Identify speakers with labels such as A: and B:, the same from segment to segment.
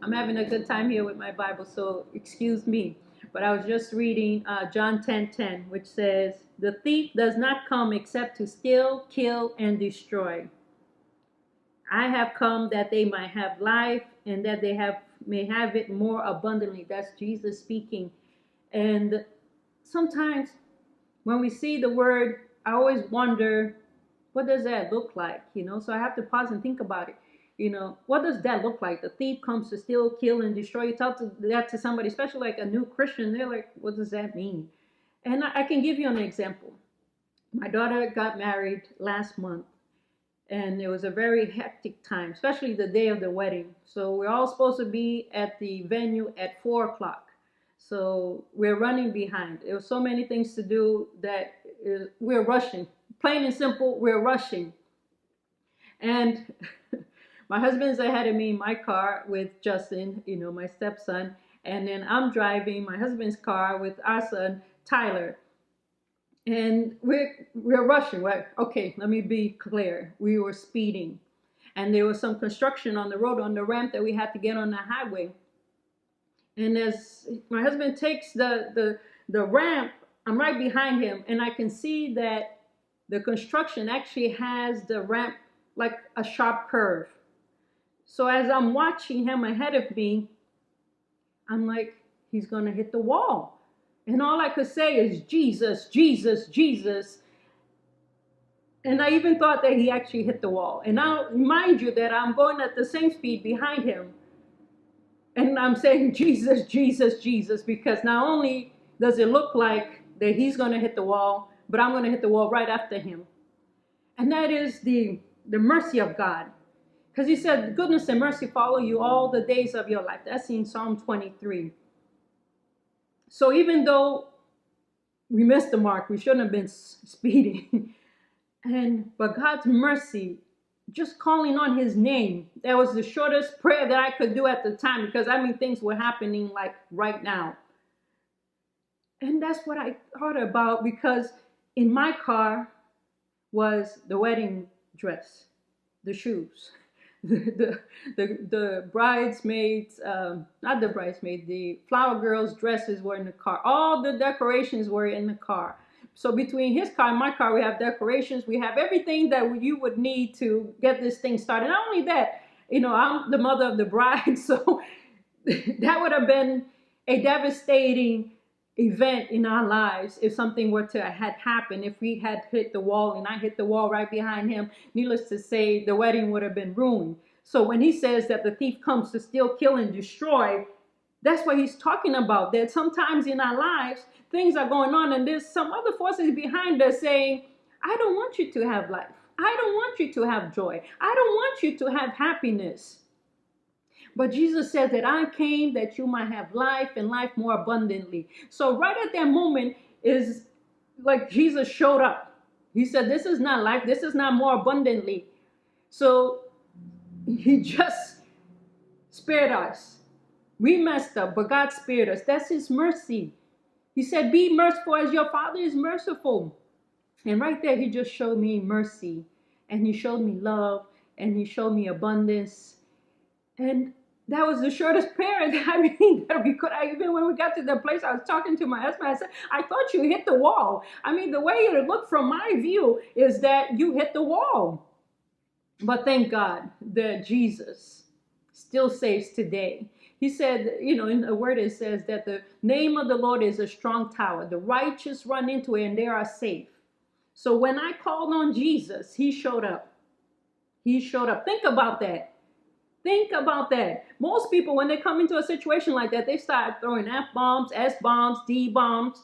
A: I'm having a good time here with my Bible, so excuse me. But I was just reading John 10:10, which says, "The thief does not come except to steal, kill, and destroy. I have come that they might have life and that may have it more abundantly." That's Jesus speaking. And sometimes when we see the word, I always wonder, what does that look like? So I have to pause and think about it. What does that look like? The thief comes to steal, kill, and destroy. You tell that to somebody, especially like a new Christian, they're like, what does that mean? And I can give you an example. My daughter got married last month, and it was a very hectic time, especially the day of the wedding. So we're all supposed to be at the venue at 4 o'clock. So we're running behind. There were so many things to do that we're rushing. Plain and simple, we're rushing. And my husband's ahead of me in my car with Justin, my stepson. And then I'm driving my husband's car with our son, Tyler. And we're rushing. Right? Okay, let me be clear. We were speeding. And there was some construction on the road, on the ramp that we had to get on the highway. And as my husband takes the ramp, I'm right behind him. And I can see that the construction actually has the ramp like a sharp curve. So as I'm watching him ahead of me, I'm like, he's going to hit the wall. And all I could say is, Jesus, Jesus, Jesus. And I even thought that he actually hit the wall. And I'll remind you that I'm going at the same speed behind him. And I'm saying, Jesus, Jesus, Jesus, because not only does it look like that he's going to hit the wall, but I'm going to hit the wall right after him. And that is the mercy of God. Because he said, goodness and mercy follow you all the days of your life. That's in Psalm 23. So even though we missed the mark, we shouldn't have been speeding. But God's mercy, just calling on his name, that was the shortest prayer that I could do at the time, because things were happening like right now. And that's what I thought about, because in my car was the wedding dress, the shoes, the bridesmaids, not the bridesmaids, the flower girls' dresses were in the car. All the decorations were in the car. So between his car and my car, we have decorations. We have everything that you would need to get this thing started. Not only that, I'm the mother of the bride, so that would have been a devastating event in our lives if something were to had happened. If we had hit the wall and I hit the wall right behind him, needless to say, the wedding would have been ruined. So when he says that the thief comes to steal, kill, and destroy, that's what he's talking about. That sometimes in our lives, things are going on and there's some other forces behind us saying, I don't want you to have life. I don't want you to have joy. I don't want you to have happiness. But Jesus said that I came that you might have life and life more abundantly. So right at that moment is like Jesus showed up. He said, this is not life. This is not more abundantly. So he just spared us. We messed up, but God spared us. That's his mercy. He said, be merciful as your Father is merciful. And right there, he just showed me mercy. And he showed me love. And he showed me abundance. And that was the shortest prayer that we could. Even when we got to the place, I was talking to my husband. I said, I thought you hit the wall. The way it looked from my view is that you hit the wall. But thank God that Jesus still saves today. He said, in the word it says that the name of the Lord is a strong tower. The righteous run into it and they are safe. So when I called on Jesus, he showed up. He showed up. Think about that. Think about that. Most people, when they come into a situation like that, they start throwing F-bombs, S-bombs, D-bombs.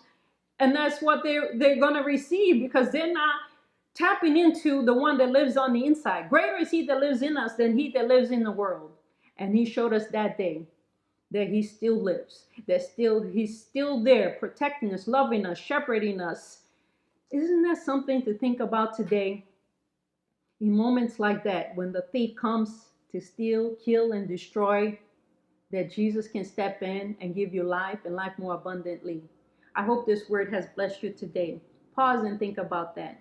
A: And that's what they're going to receive, because they're not tapping into the one that lives on the inside. Greater is he that lives in us than he that lives in the world. And he showed us that day that he still lives, that he's still there, protecting us, loving us, shepherding us. Isn't that something to think about today? In moments like that, when the thief comes to steal, kill, and destroy, that Jesus can step in and give you life and life more abundantly. I hope this word has blessed you today. Pause and think about that.